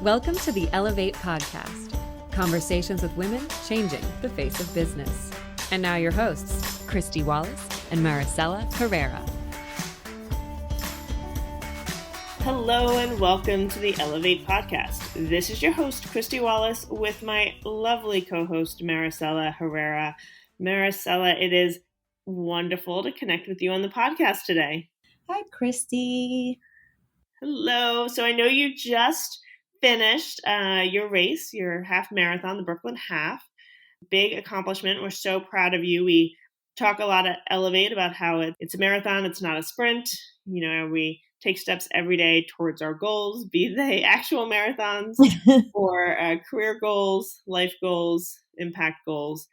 Welcome to the Ellevate podcast, conversations with women changing the face of business. And now your hosts, Kristy, Wallace, and Maricella, Herrera. Hello and welcome to the Ellevate podcast. This is your host, Kristy Wallace, with my lovely co-host, Maricella Herrera. Maricella, it is wonderful to connect with you on the podcast today. Hi, Kristy. Hello. So I know you just finished your race, your half marathon, the Brooklyn Half. Big accomplishment. We're so proud of you. We talk a lot at Ellevate about how it's a marathon, it's not a sprint. You know, we take steps every day towards our goals, be they actual marathons or career goals, life goals, impact goals.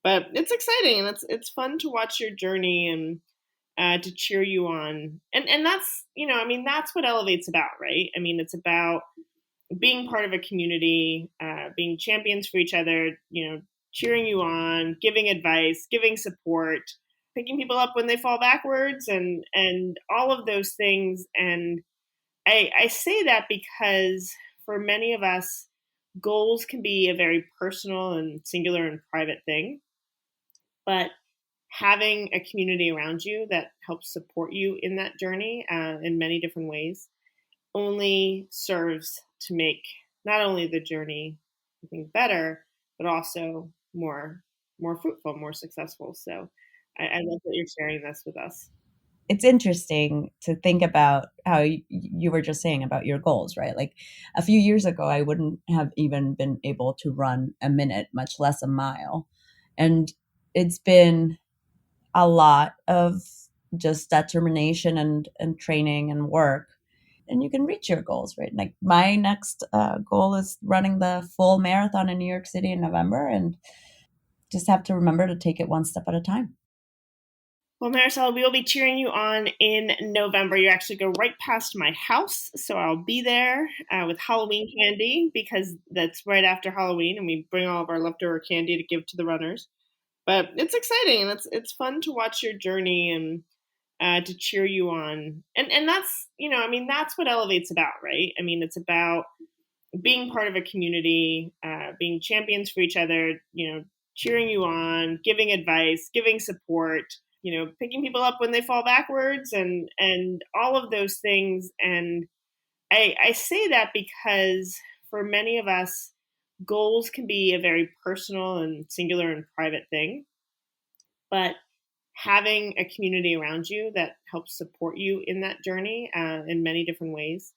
But it's exciting and it's fun to watch your journey and to cheer you on. And that's, that's what Ellevate's about, right? I mean, it's about being part of a community, being champions for each other, cheering you on, giving advice, giving support, picking people up when they fall backwards and all of those things. And I say that because for many of us, goals can be a very personal and singular and private thing. But having a community around you that helps support you in that journey in many different ways only serves to make not only the journey, I think, better, but also more fruitful, more successful. So I love that you're sharing this with us. It's interesting to think about how you were just saying about your goals, right? Like a few years ago, I wouldn't have even been able to run a minute, much less a mile. And it's been a lot of just determination and training and work. And you can reach your goals, right? Like my next goal is running the full marathon in New York City in November, and just have to remember to take it one step at a time. Well, Maricella, we will be cheering you on in November. You actually go right past my house, so I'll be there with Halloween candy because that's right after Halloween, and we bring all of our leftover candy to give to the runners. But it's exciting, and it's fun to watch your journey and to cheer you on. And that's, that's what Ellevate's about, right? I mean, it's about being part of a community, being champions for each other, cheering you on, giving advice, giving support, picking people up when they fall backwards and all of those things. And I say that because for many of us, goals can be a very personal and singular and private thing. But having a community around you that helps support you in that journey in many different ways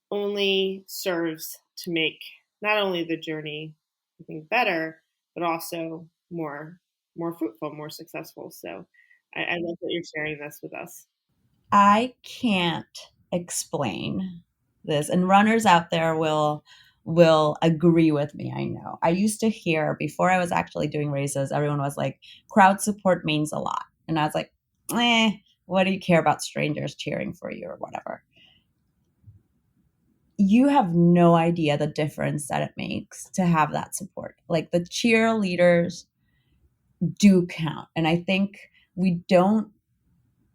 only serves to make not only the journey, I think, better, but also more fruitful, more successful. So I love that you're sharing this with us. I can't explain this, and runners out there will agree with me. I know. I used to hear before I was actually doing races, everyone was like, crowd support means a lot. And I was like, what do you care about strangers cheering for you or whatever? You have no idea the difference that it makes to have that support. Like the cheerleaders do count. And I think we don't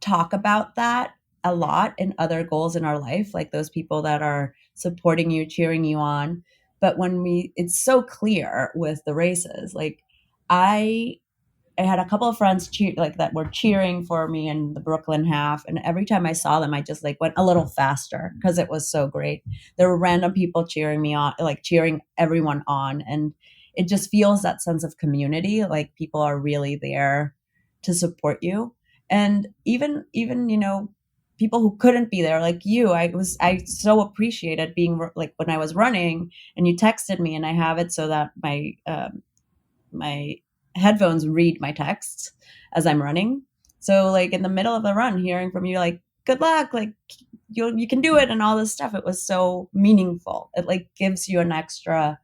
talk about that a lot in other goals in our life, like those people that are supporting you, cheering you on. But it's so clear with the races. Like I had a couple of friends that were cheering for me in the Brooklyn Half, and every time I saw them, I just went a little faster because it was so great. There were random people cheering me on, cheering everyone on, and it just feels that sense of community. Like people are really there to support you. And even people who couldn't be there, like you, I so appreciated being when I was running and you texted me, and I have it so that my headphones read my texts as I'm running. So in the middle of the run, hearing from you good luck, you can do it, and all this stuff, it was so meaningful. It gives you an extra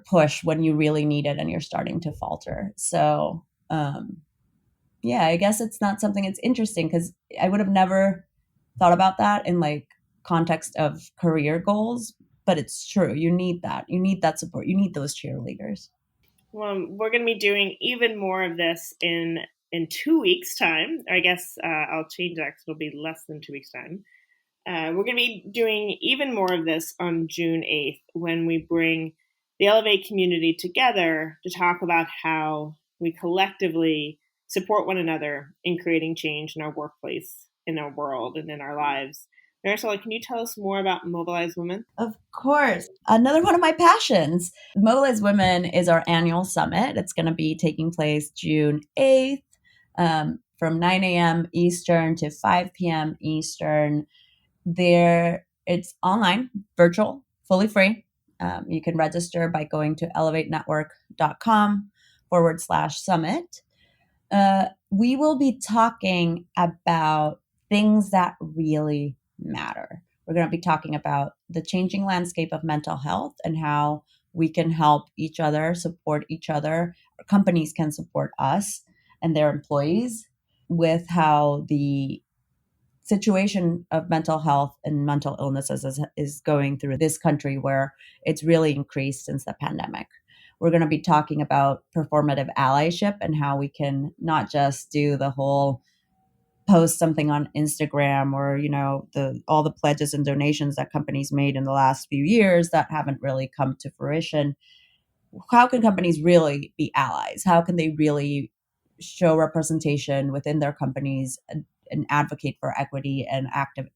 push when you really need it and you're starting to falter. So yeah, I guess it's not something. It's interesting because I would have never thought about that in context of career goals, but it's true. You need that. You need that support. You need those cheerleaders. Well, we're going to be doing even more of this in 2 weeks' time. I guess I'll change that because it'll be less than 2 weeks' time. We're going to be doing even more of this on June 8th when we bring the Ellevate community together to talk about how we collectively support one another in creating change in our workplace, in our world, and in our lives. Maricella, can you tell us more about Mobilize Women? Of course. Another one of my passions. Mobilize Women is our annual summit. It's going to be taking place June 8th from 9 a.m. Eastern to 5 p.m. Eastern. It's online, virtual, fully free. You can register by going to ellevatenetwork.com/summit. We will be talking about things that really matter. We're going to be talking about the changing landscape of mental health and how we can help each other, support each other. Companies can support us and their employees with how the situation of mental health and mental illnesses is going through this country, where it's really increased since the pandemic. We're going to be talking about performative allyship and how we can not just do the whole post something on Instagram or, all the pledges and donations that companies made in the last few years that haven't really come to fruition. How can companies really be allies? How can they really show representation within their companies and advocate for equity and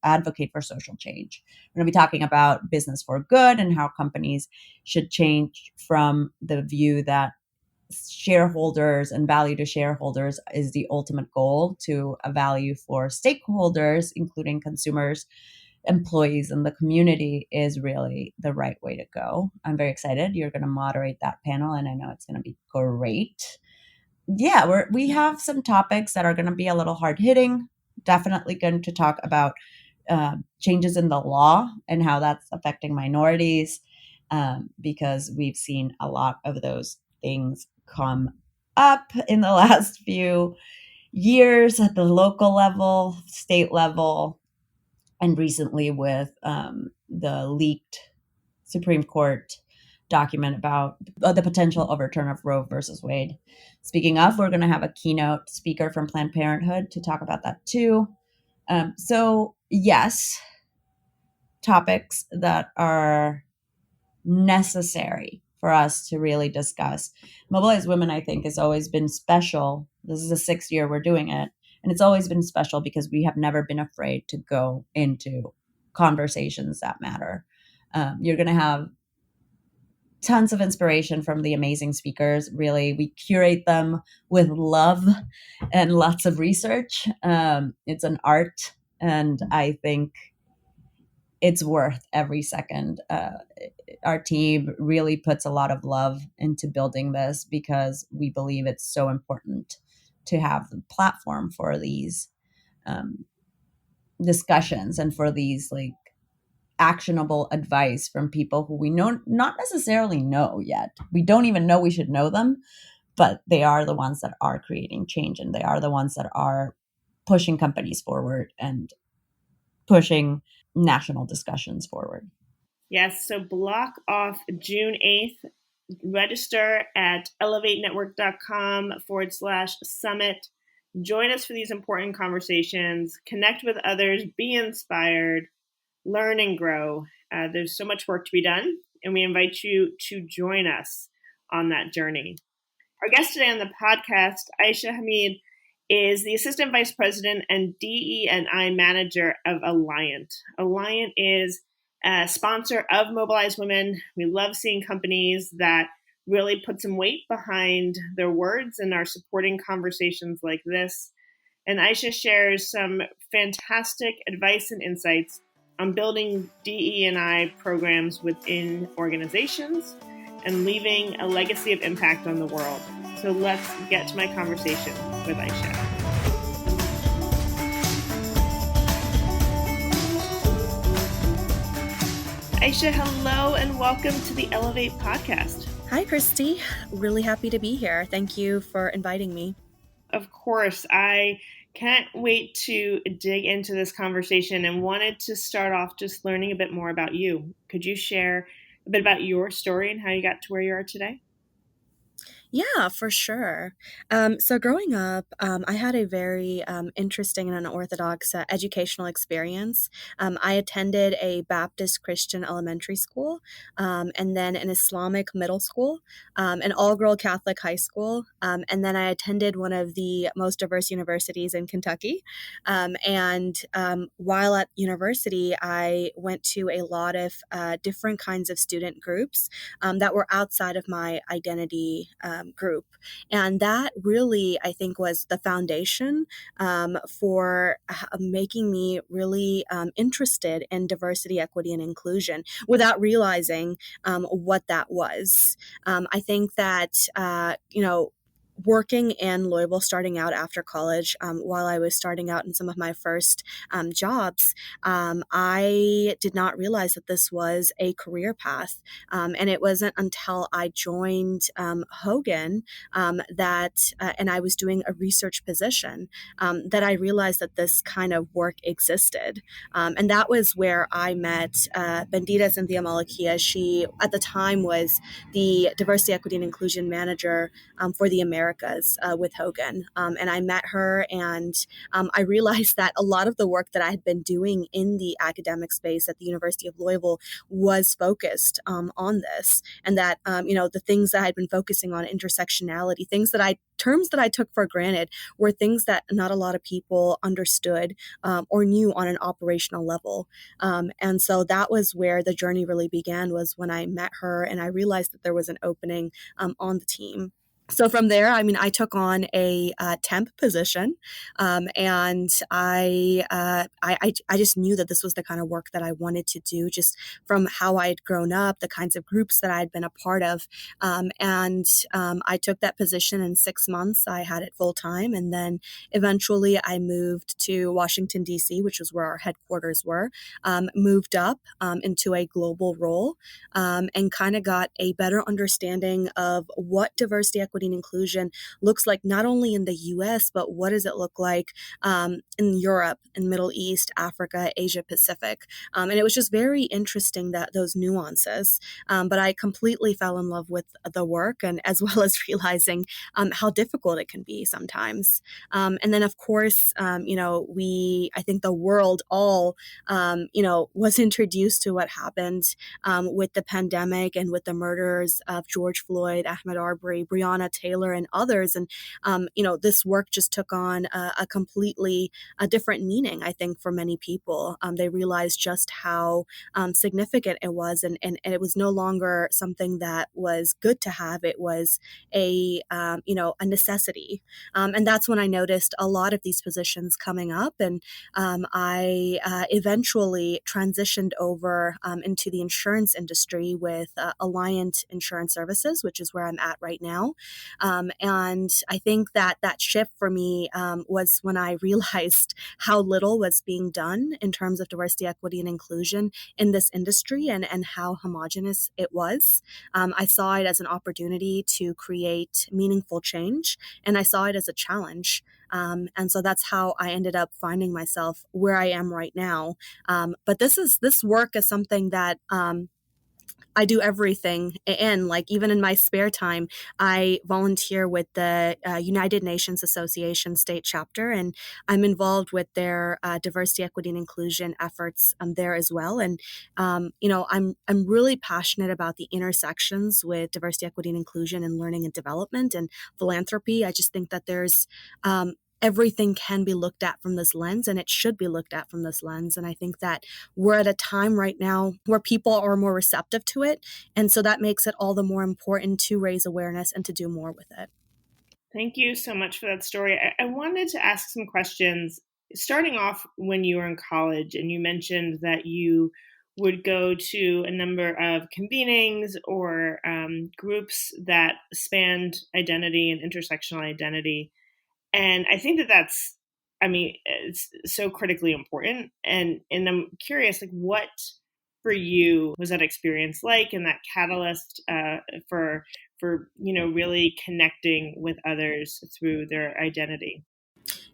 advocate for social change? We're going to be talking about business for good and how companies should change from the view that shareholders and value to shareholders is the ultimate goal to a value for stakeholders, including consumers, employees, and the community is really the right way to go. I'm very excited. You're going to moderate that panel, and I know it's going to be great. Yeah, we have some topics that are going to be a little hard hitting. Definitely going to talk about changes in the law and how that's affecting minorities, because we've seen a lot of those things come up in the last few years at the local level, state level, and recently with the leaked Supreme Court document about the potential overturn of Roe versus Wade. Speaking of, we're going to have a keynote speaker from Planned Parenthood to talk about that too. So yes, topics that are necessary for us to really discuss. Mobilize Women, I think, has always been special. This is the 6th year we're doing it. And it's always been special because we have never been afraid to go into conversations that matter. You're going to have tons of inspiration from the amazing speakers. Really, we curate them with love and lots of research. It's an art, and I think it's worth every second. Our team really puts a lot of love into building this because we believe it's so important to have the platform for these discussions and for these actionable advice from people who we not necessarily know yet. We don't even know we should know them, but they are the ones that are creating change, and they are the ones that are pushing companies forward and pushing national discussions forward. Yes, so block off June 8th. Register at ellevatenetwork.com/summit. Join us for these important conversations. Connect with others. Be inspired. Learn and grow. There's so much work to be done, and we invite you to join us on that journey. Our guest today on the podcast, Aaisha Hamid, is the Assistant Vice President and DE&I Manager of Alliant. Alliant is a sponsor of Mobilize Women. We love seeing companies that really put some weight behind their words and are supporting conversations like this. And Aaisha shares some fantastic advice and insights on building DE&I programs within organizations and leaving a legacy of impact on the world. So let's get to my conversation with Aaisha. Aaisha, hello and welcome to the Ellevate podcast. Hi, Kristy. Really happy to be here. Thank you for inviting me. Of course. I can't wait to dig into this conversation and wanted to start off just learning a bit more about you. Could you share a bit about your story and how you got to where you are today? Yeah, for sure. So growing up, I had a very interesting and unorthodox educational experience. I attended a Baptist Christian elementary school, and then an Islamic middle school, an all-girl Catholic high school, and then I attended one of the most diverse universities in Kentucky. And while at university, I went to a lot of different kinds of student groups that were outside of my identity group. And that really, I think, was the foundation for making me really interested in diversity, equity, and inclusion without realizing what that was. I think that, working in Louisville, starting out after college, while I was starting out in some of my first jobs, I did not realize that this was a career path. And it wasn't until I joined Hogan and I was doing a research position that I realized that this kind of work existed. And that was where I met Bendita Cynthia Malakia. She, at the time, was the Diversity, Equity, and Inclusion Manager for the Americas with Hogan. And I met her, and I realized that a lot of the work that I had been doing in the academic space at the University of Louisville was focused on this, and that the things that I had been focusing on, intersectionality, terms that I took for granted, were things that not a lot of people understood or knew on an operational level. And so that was where the journey really began, was when I met her and I realized that there was an opening on the team. So from there, I took on a temp position, and I just knew that this was the kind of work that I wanted to do, just from how I had grown up, the kinds of groups that I had been a part of, and I took that position in 6 months. I had it full time, and then eventually I moved to Washington D.C., which is where our headquarters were. Moved up into a global role, and kind of got a better understanding of what diversity, equity, and inclusion looks like, not only in the US, but what does it look like in Europe, in Middle East, Africa, Asia Pacific. And it was just very interesting, that those nuances. But I completely fell in love with the work, and as well as realizing how difficult it can be sometimes. And then, of course, I think the world all, was introduced to what happened with the pandemic and with the murders of George Floyd, Ahmaud Arbery, Breonna Taylor, and others. And, this work just took on a completely different meaning, I think, for many people. They realized just how significant it was. And it was no longer something that was good to have. It was a necessity. And that's when I noticed a lot of these positions coming up. And I eventually transitioned over into the insurance industry with Alliant Insurance Services, which is where I'm at right now. And I think that shift for me was when I realized how little was being done in terms of diversity, equity, and inclusion in this industry, and how homogenous it was. I saw it as an opportunity to create meaningful change, and I saw it as a challenge. And so that's how I ended up finding myself where I am right now. But this work is something that I do everything in. Like, even in my spare time, I volunteer with the United Nations Association state chapter, and I'm involved with their diversity, equity, and inclusion efforts there as well. And I'm really passionate about the intersections with diversity, equity, and inclusion, and learning and development, and philanthropy. I just think that there's everything can be looked at from this lens, and it should be looked at from this lens. And I think that we're at a time right now where people are more receptive to it. And so that makes it all the more important to raise awareness and to do more with it. Thank you so much for that story. I wanted to ask some questions, starting off when you were in college, and you mentioned that you would go to a number of convenings or groups that spanned identity and intersectional identity. And I think that's, it's so critically important. And I'm curious, like, what for you was that experience like, and that catalyst for really connecting with others through their identity?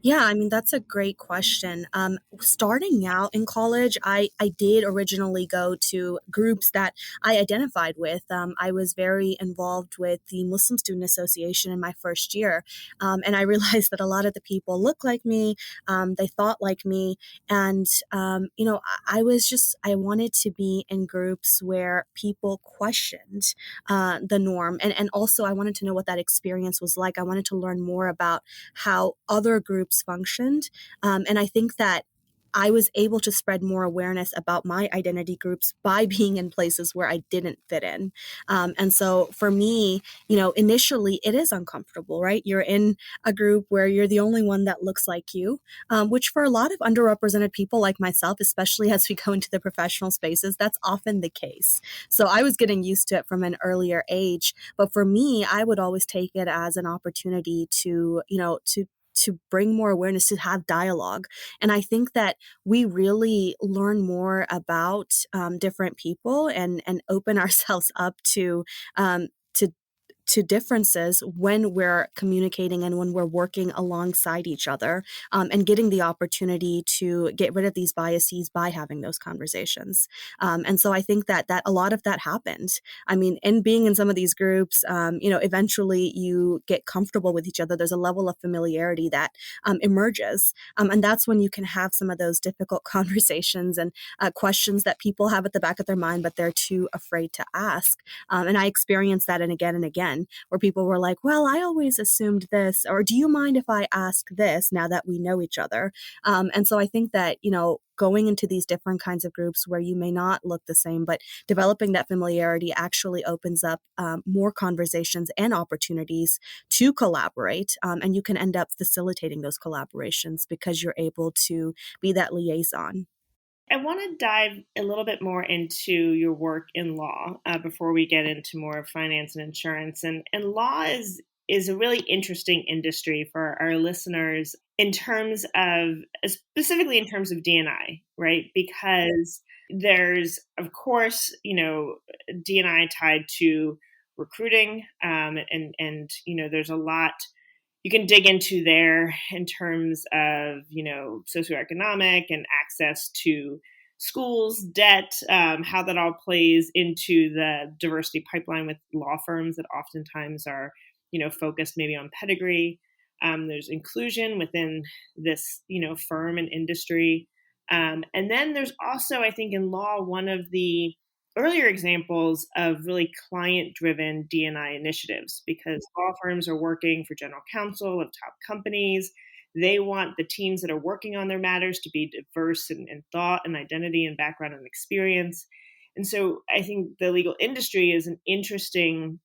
Yeah, I mean, that's a great question. Starting out in college, I did originally go to groups that I identified with. I was very involved with the Muslim Student Association in my first year. And I realized that a lot of the people looked like me, they thought like me. And, I wanted to be in groups where people questioned the norm. And also, I wanted to know what that experience was like. I wanted to learn more about how other groups functioned. And I think that I was able to spread more awareness about my identity groups by being in places where I didn't fit in. And so for me, initially it is uncomfortable, right? You're in a group where you're the only one that looks like you, which for a lot of underrepresented people like myself, especially as we go into the professional spaces, that's often the case. So I was getting used to it from an earlier age. But for me, I would always take it as an opportunity to bring more awareness, to have dialogue. And I think that we really learn more about different people and open ourselves up um, to to differences when we're communicating and when we're working alongside each other, and getting the opportunity to get rid of these biases by having those conversations. And so I think that a lot of that happened. I mean, in being in some of these groups, eventually you get comfortable with each other. There's a level of familiarity that emerges. And that's when you can have some of those difficult conversations and questions that people have at the back of their mind, but they're too afraid to ask. And I experienced that and again, where people were like, well, I always assumed this, or do you mind if I ask this now that we know each other? And so I think that, going into these different kinds of groups where you may not look the same, but developing that familiarity actually opens up more conversations and opportunities to collaborate. And you can end up facilitating those collaborations because you're able to be that liaison. I want to dive a little bit more into your work in law before we get into more of finance and insurance. And law is a really interesting industry for our listeners in terms of, specifically in terms of D&I, right? Because there's, of course, D&I tied to recruiting, and there's a lot you can dig into there in terms of, socioeconomic and access to schools, debt, how that all plays into the diversity pipeline with law firms that oftentimes are, focused maybe on pedigree. There's inclusion within this, firm and industry. And then there's also, I think, in law, one of the earlier examples of really client-driven D&I initiatives, because law firms are working for general counsel of top companies. They want the teams that are working on their matters to be diverse in thought and identity and background and experience. And so I think the legal industry is an interesting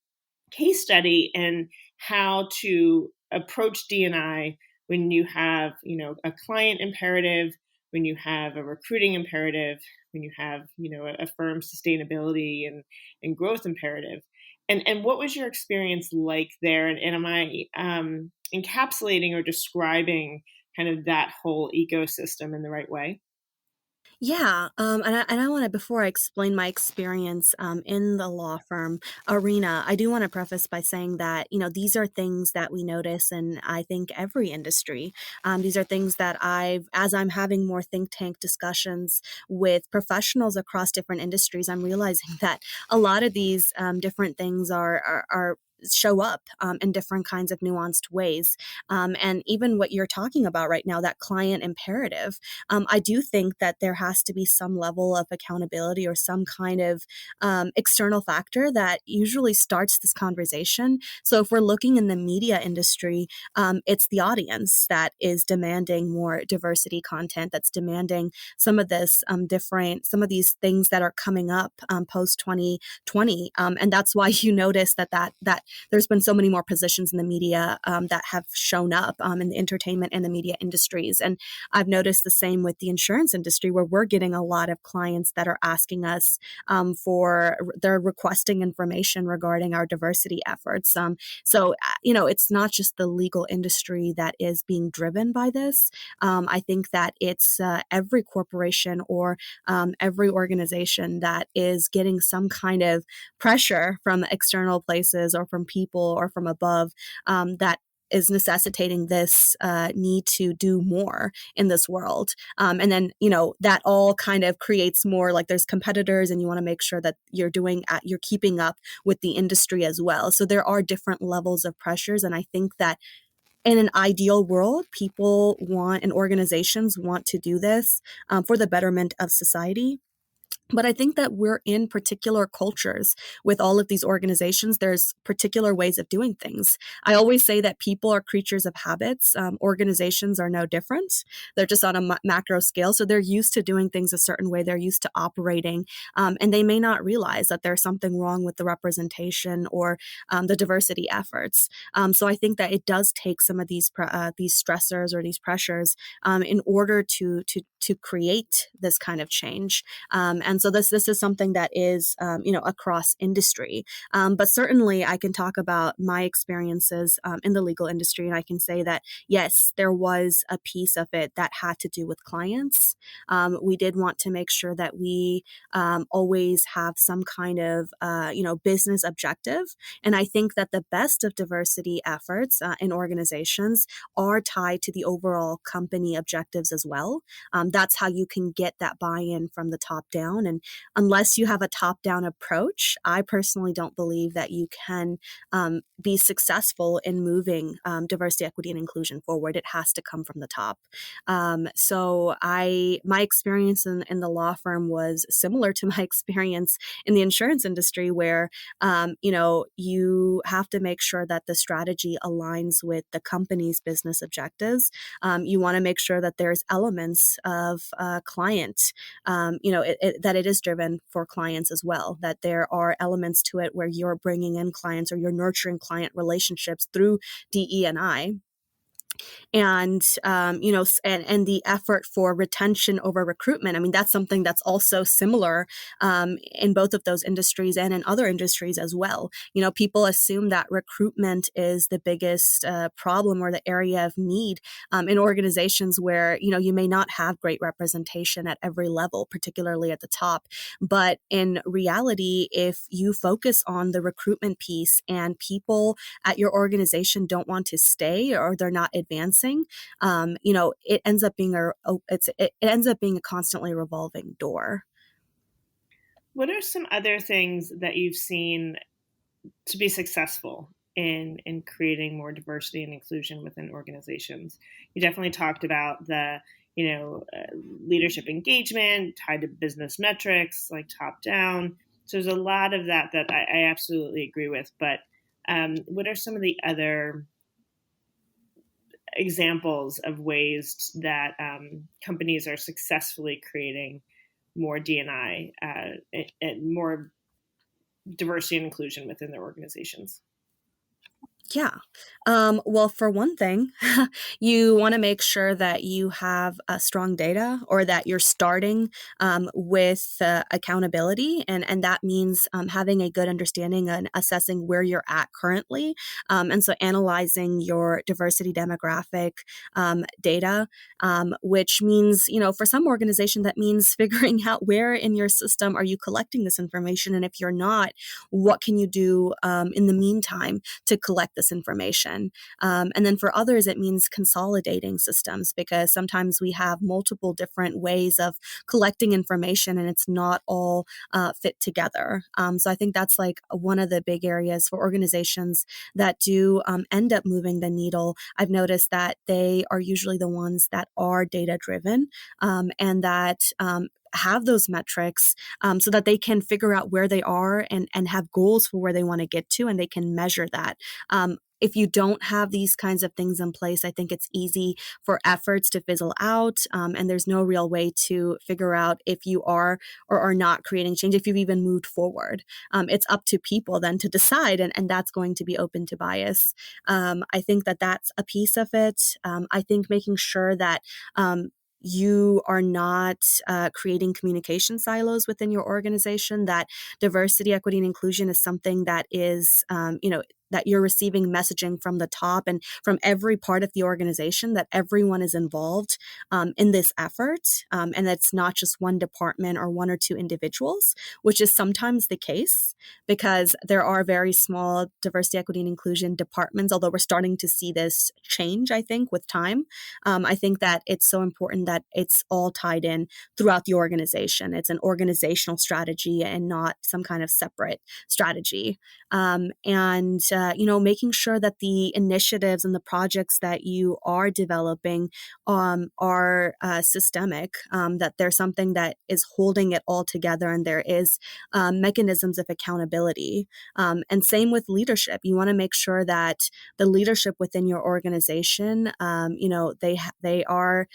case study in how to approach D&I when you have, a client imperative, when you have a recruiting imperative, when you have, a firm sustainability and growth imperative. And what was your experience like there? And am I encapsulating or describing kind of that whole ecosystem in the right way? Yeah, and I want to, before I explain my experience in the law firm arena, I do want to preface by saying that, these are things that we notice in, I think, every industry. These are things that as I'm having more think tank discussions with professionals across different industries, I'm realizing that a lot of these different things are show up in different kinds of nuanced ways. And even what you're talking about right now, that client imperative, I do think that there has to be some level of accountability or some kind of external factor that usually starts this conversation. So if we're looking in the media industry, it's the audience that is demanding more diversity content, that's demanding some of this some of these things that are coming up post 2020. And that's why you notice that there's been so many more positions in the media that have shown up in the entertainment and the media industries. And I've noticed the same with the insurance industry, where we're getting a lot of clients that are asking us they're requesting information regarding our diversity efforts. It's not just the legal industry that is being driven by this. I think that it's every corporation or every organization that is getting some kind of pressure from external places or from people or from above, that is necessitating this need to do more in this world. And then, that all kind of creates more, like there's competitors and you want to make sure that you're keeping up with the industry as well. So there are different levels of pressures. And I think that in an ideal world, people want and organizations want to do this for the betterment of society. But I think that we're in particular cultures with all of these organizations. There's particular ways of doing things. I always say that people are creatures of habits. Organizations are no different. They're just on a macro scale. So they're used to doing things a certain way. They're used to operating. And they may not realize that there's something wrong with the representation or the diversity efforts. So I think that it does take some of these stressors or these pressures in order to create this kind of change. And so this is something that is, across industry. But certainly I can talk about my experiences in the legal industry. And I can say that, yes, there was a piece of it that had to do with clients. We did want to make sure that we always have some kind of, business objective. And I think that the best of diversity efforts in organizations are tied to the overall company objectives as well. That's how you can get that buy-in from the top down. And unless you have a top-down approach, I personally don't believe that you can be successful in moving diversity, equity, and inclusion forward. It has to come from the top. So my experience in the law firm was similar to my experience in the insurance industry, where you have to make sure that the strategy aligns with the company's business objectives. You want to make sure that there's elements of client, that it is driven for clients as well, that there are elements to it where you're bringing in clients or you're nurturing client relationships through DE&I. And, and the effort for retention over recruitment. I mean, that's something that's also similar in both of those industries and in other industries as well. People assume that recruitment is the biggest problem or the area of need in organizations where, you may not have great representation at every level, particularly at the top. But in reality, if you focus on the recruitment piece and people at your organization don't want to stay or they're not advancing, it ends up being a constantly revolving door. What are some other things that you've seen to be successful in creating more diversity and inclusion within organizations? You definitely talked about the leadership engagement tied to business metrics, like top down. So there's a lot of that I absolutely agree with. But what are some of the other examples of ways that companies are successfully creating more D&I and more diversity and inclusion within their organizations? Yeah. Well, for one thing, you want to make sure that you have strong data, or that you're starting with accountability. And that means having a good understanding and assessing where you're at currently. And so analyzing your diversity demographic data, which means, for some organization, that means figuring out where in your system are you collecting this information. And if you're not, what can you do in the meantime to collect this information? And then for others, it means consolidating systems, because sometimes we have multiple different ways of collecting information and it's not all fit together. So I think that's like one of the big areas for organizations that do end up moving the needle. I've noticed that they are usually the ones that are data driven and that have those metrics so that they can figure out where they are and have goals for where they want to get to, and they can measure that. If you don't have these kinds of things in place, I think it's easy for efforts to fizzle out, and there's no real way to figure out if you are or are not creating change, if you've even moved forward. It's up to people then to decide, and that's going to be open to bias. I think that that's a piece of it. I think making sure that you are not creating communication silos within your organization, that diversity, equity, and inclusion is something that is, that you're receiving messaging from the top and from every part of the organization, that everyone is involved in this effort, and that's not just one department or one or two individuals, which is sometimes the case because there are very small diversity, equity, and inclusion departments, although we're starting to see this change, I think, with time. I think that it's so important that it's all tied in throughout the organization. It's an organizational strategy and not some kind of separate strategy. Making sure that the initiatives and the projects that you are developing are systemic, that there's something that is holding it all together and there is mechanisms of accountability. And same with leadership. You want to make sure that the leadership within your organization, they are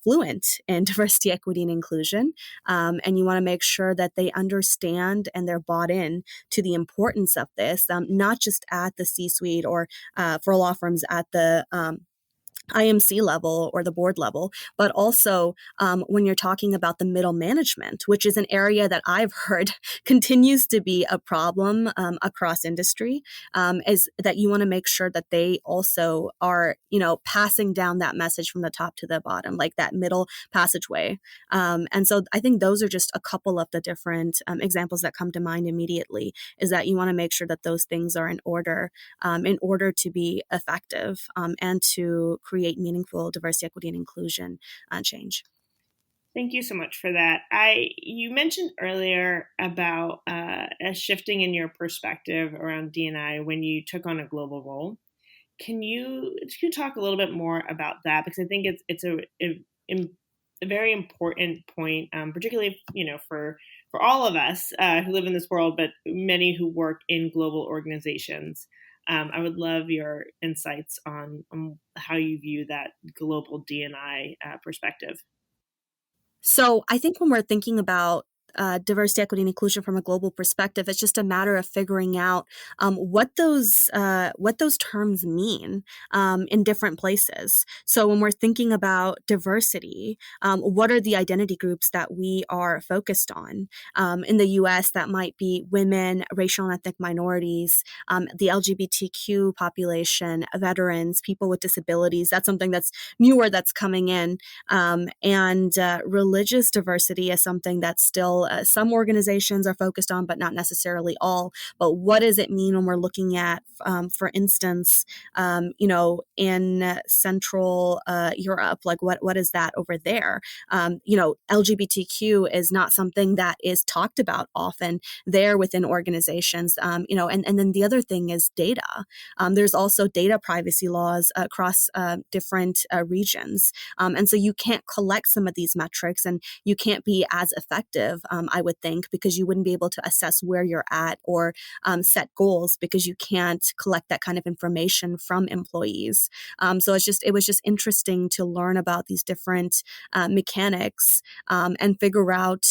fluent in diversity, equity, and inclusion. And you want to make sure that they understand and they're bought in to the importance of this, not just at the C-suite or for law firms at the IMC level or the board level, but also when you're talking about the middle management, which is an area that I've heard continues to be a problem across industry, is that you want to make sure that they also are, passing down that message from the top to the bottom, like that middle passageway. And so I think those are just a couple of the different examples that come to mind immediately, is that you want to make sure that those things are in order to be effective and to create meaningful diversity, equity, and inclusion change. Thank you so much for that. You mentioned earlier about a shifting in your perspective around D&I when you took on a global role. Can you talk a little bit more about that? Because I think it's a very important point, particularly for all of us who live in this world, but many who work in global organizations. I would love your insights on how you view that global D&I perspective. So I think when we're thinking about diversity, equity, and inclusion from a global perspective, it's just a matter of figuring out what those terms mean in different places. So when we're thinking about diversity, what are the identity groups that we are focused on? In the U.S., that might be women, racial and ethnic minorities, the LGBTQ population, veterans, people with disabilities. That's something that's newer that's coming in, and religious diversity is something that's still some organizations are focused on, but not necessarily all. But what does it mean when we're looking at, for instance, in Central Europe, like what is that over there? LGBTQ is not something that is talked about often there within organizations, and then the other thing is data. There's also data privacy laws across different regions. And so you can't collect some of these metrics and you can't be as effective, I would think, because you wouldn't be able to assess where you're at or set goals because you can't collect that kind of information from employees. So it was just interesting to learn about these different mechanics and figure out,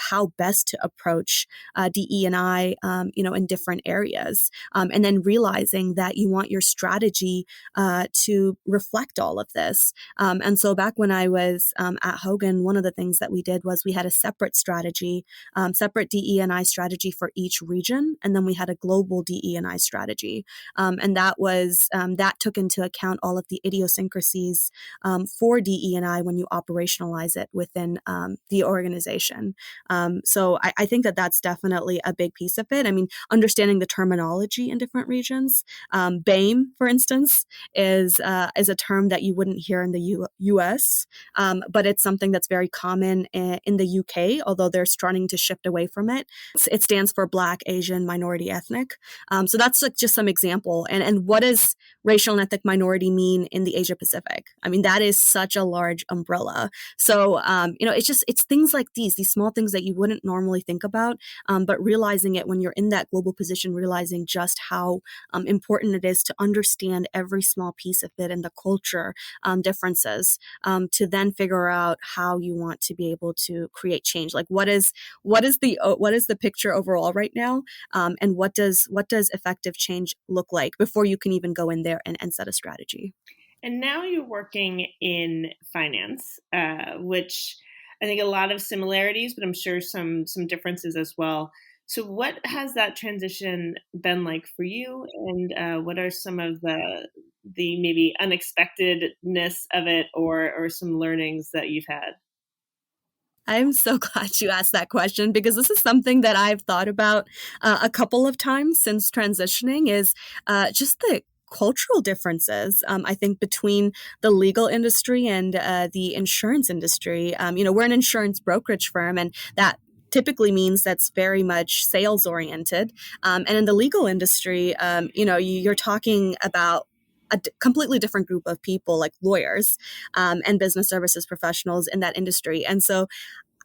how best to approach DE&I, in different areas. And then realizing that you want your strategy to reflect all of this. And so back when I was at Hogan, one of the things that we did was we had a separate strategy, separate DE&I strategy for each region. And then we had a global DE&I strategy. And that took into account all of the idiosyncrasies for DE&I when you operationalize it within the organization. So I think that that's definitely a big piece of it. I mean, understanding the terminology in different regions. BAME, for instance, is a term that you wouldn't hear in the U.S., but it's something that's very common in the U.K., although they're starting to shift away from it. It stands for Black, Asian, Minority, Ethnic. So that's just some example. And what does racial and ethnic minority mean in the Asia Pacific? I mean, that is such a large umbrella. So, it's things like these small things that you wouldn't normally think about, but realizing it when you're in that global position, realizing just how important it is to understand every small piece of it and the culture differences, to then figure out how you want to be able to create change. Like what is the picture overall right now, and what does effective change look like before you can even go in there and set a strategy. And now you're working in finance, which I think a lot of similarities, but I'm sure some differences as well. So what has that transition been like for you? And what are some of the maybe unexpectedness of it or some learnings that you've had? I'm so glad you asked that question because this is something that I've thought about a couple of times since transitioning is just the cultural differences, I think, between the legal industry and the insurance industry. We're an insurance brokerage firm, and that typically means that's very much sales oriented. And in the legal industry, you're talking about a completely different group of people like lawyers and business services professionals in that industry. And so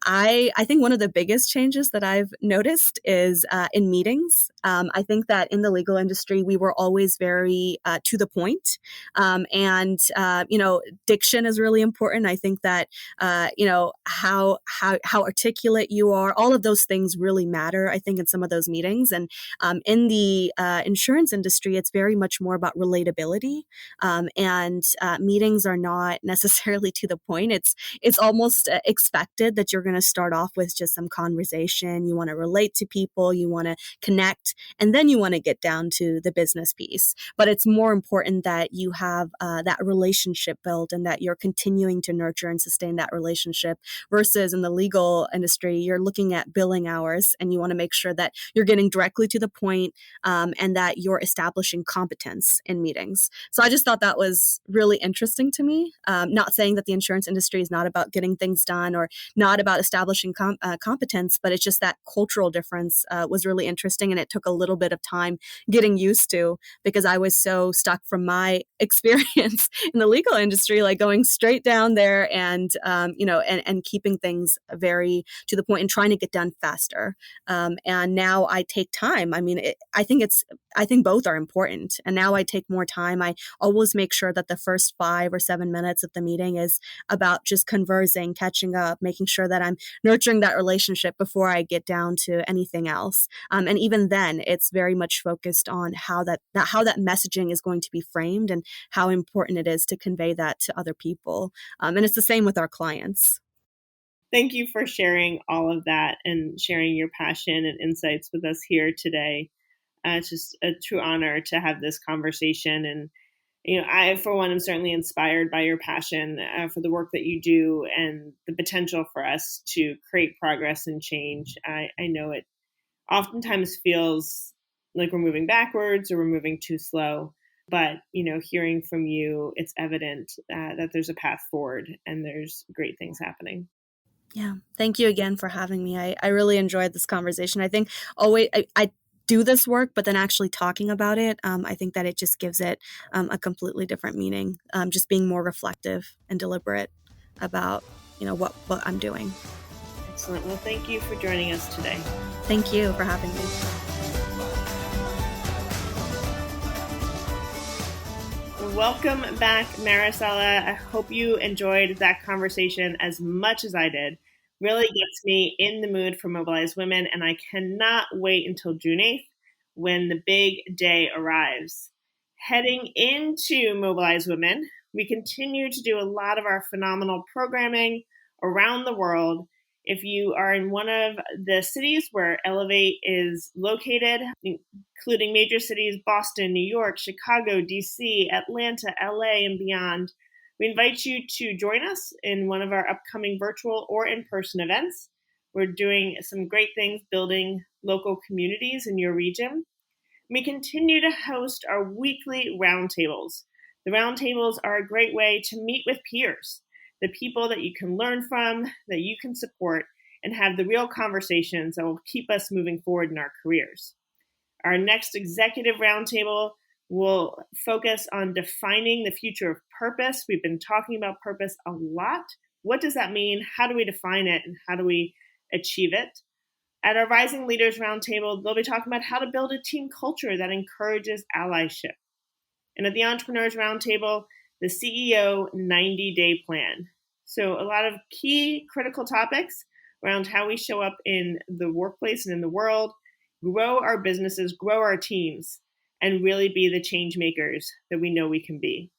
I think one of the biggest changes that I've noticed is in meetings. I think that in the legal industry, we were always very to the point. Diction is really important. I think that, how articulate you are, all of those things really matter, I think, in some of those meetings. And in the insurance industry, it's very much more about relatability. And meetings are not necessarily to the point. It's almost expected that you're going to start off with just some conversation. You want to relate to people, you want to connect, and then you want to get down to the business piece. But it's more important that you have that relationship built and that you're continuing to nurture and sustain that relationship versus in the legal industry, you're looking at billing hours and you want to make sure that you're getting directly to the point and that you're establishing competence in meetings. So I just thought that was really interesting to me. Not saying that the insurance industry is not about getting things done or not about establishing competence, but it's just that cultural difference was really interesting. And it took a little bit of time getting used to because I was so stuck from my experience in the legal industry, like going straight down there and keeping things very to the point and trying to get done faster. And now I take time. I mean, I think both are important. And now I take more time. I always make sure that the first 5 or 7 minutes of the meeting is about just conversing, catching up, making sure that I'm nurturing that relationship before I get down to anything else. And even then, it's very much focused on how that messaging is going to be framed and how important it is to convey that to other people. And it's the same with our clients. Thank you for sharing all of that and sharing your passion and insights with us here today. It's just a true honor to have this conversation. And, I, for one, am certainly inspired by your passion for the work that you do and the potential for us to create progress and change. I know it oftentimes feels like we're moving backwards or we're moving too slow. But, hearing from you, it's evident that there's a path forward and there's great things happening. Yeah. Thank you again for having me. I really enjoyed this conversation. I think always I do this work, but then actually talking about it, I think that it just gives it a completely different meaning. Just being more reflective and deliberate about, what I'm doing. Excellent. Well, thank you for joining us today. Thank you for having me. Welcome back, Maricella. I hope you enjoyed that conversation as much as I did. Really gets me in the mood for Mobilize Women, and I cannot wait until June 8th when the big day arrives. Heading into Mobilize Women, we continue to do a lot of our phenomenal programming around the world. If you are in one of the cities where Ellevate is located, including major cities, Boston, New York, Chicago, DC, Atlanta, LA, and beyond, we invite you to join us in one of our upcoming virtual or in-person events. We're doing some great things building local communities in your region. We continue to host our weekly roundtables. The roundtables are a great way to meet with peers, the people that you can learn from, that you can support, and have the real conversations that will keep us moving forward in our careers. Our next executive roundtable will focus on defining the future of purpose. We've been talking about purpose a lot. What does that mean? How do we define it? And how do we achieve it? At our Rising Leaders Roundtable, they'll be talking about how to build a team culture that encourages allyship. And at the Entrepreneurs Roundtable, the CEO 90-day plan. So a lot of key critical topics around how we show up in the workplace and in the world, grow our businesses, grow our teams, and really be the change makers that we know we can be.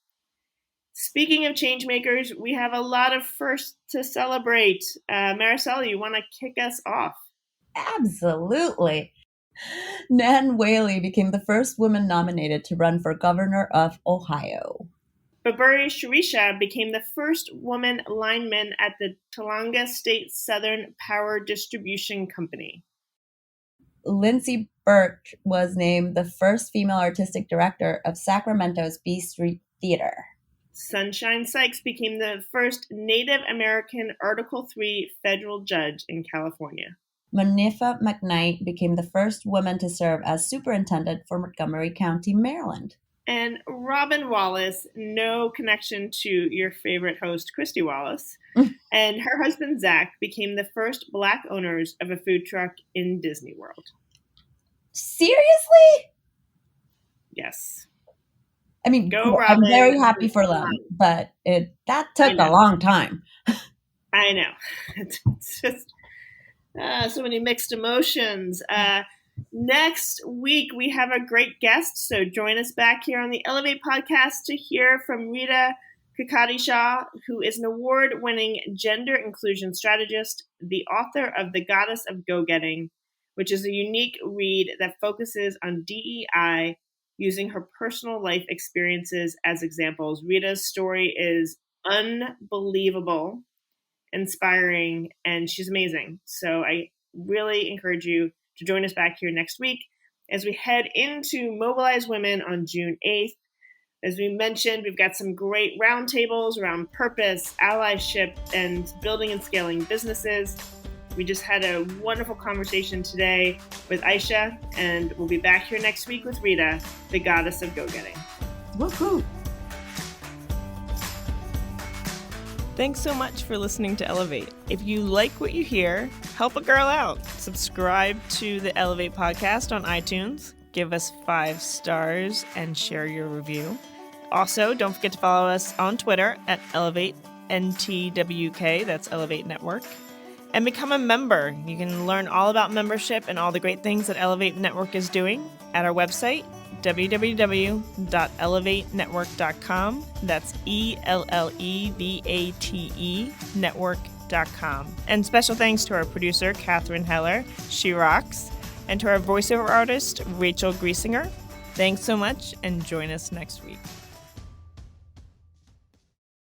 Speaking of change makers, we have a lot of firsts to celebrate. Maricella, you want to kick us off? Absolutely. Nan Whaley became the first woman nominated to run for governor of Ohio. Baburi Shirisha became the first woman lineman at the Telangana State Southern Power Distribution Company. Lindsay Birch was named the first female artistic director of Sacramento's B Street Theater. Sunshine Sykes became the first Native American Article III federal judge in California. Monifa McKnight became the first woman to serve as superintendent for Montgomery County, Maryland. And Robin Wallace, no connection to your favorite host, Kristy Wallace, and her husband, Zach, became the first Black owners of a food truck in Disney World. Seriously? Yes. I mean, Go, I'm Robin. very happy for them, but that took a long time. I know. It's just so many mixed emotions. Next week, we have a great guest, so join us back here on the Ellevate podcast to hear from Rita Kakati-Shaw, who is an award-winning gender inclusion strategist, the author of The Goddess of Go-Getting, which is a unique read that focuses on DEI using her personal life experiences as examples. Rita's story is unbelievable, inspiring, and she's amazing. So I really encourage you to join us back here next week as we head into Mobilize Women on June 8th. As we mentioned, we've got some great roundtables around purpose, allyship, and building and scaling businesses. We just had a wonderful conversation today with Aaisha, and we'll be back here next week with Rita, the goddess of go-getting. Woohoo! Thanks so much for listening to Ellevate. If you like what you hear, help a girl out. Subscribe to the Ellevate podcast on iTunes, give us 5 stars, and share your review. Also, don't forget to follow us on Twitter at EllevateNTWK, that's Ellevate Network, and become a member. You can learn all about membership and all the great things that Ellevate Network is doing at our website, www.ellevatenetwork.com. That's ELLEVATE network.com. And special thanks to our producer, Catherine Heller. She rocks. And to our voiceover artist, Rachel Griesinger. Thanks so much, and join us next week.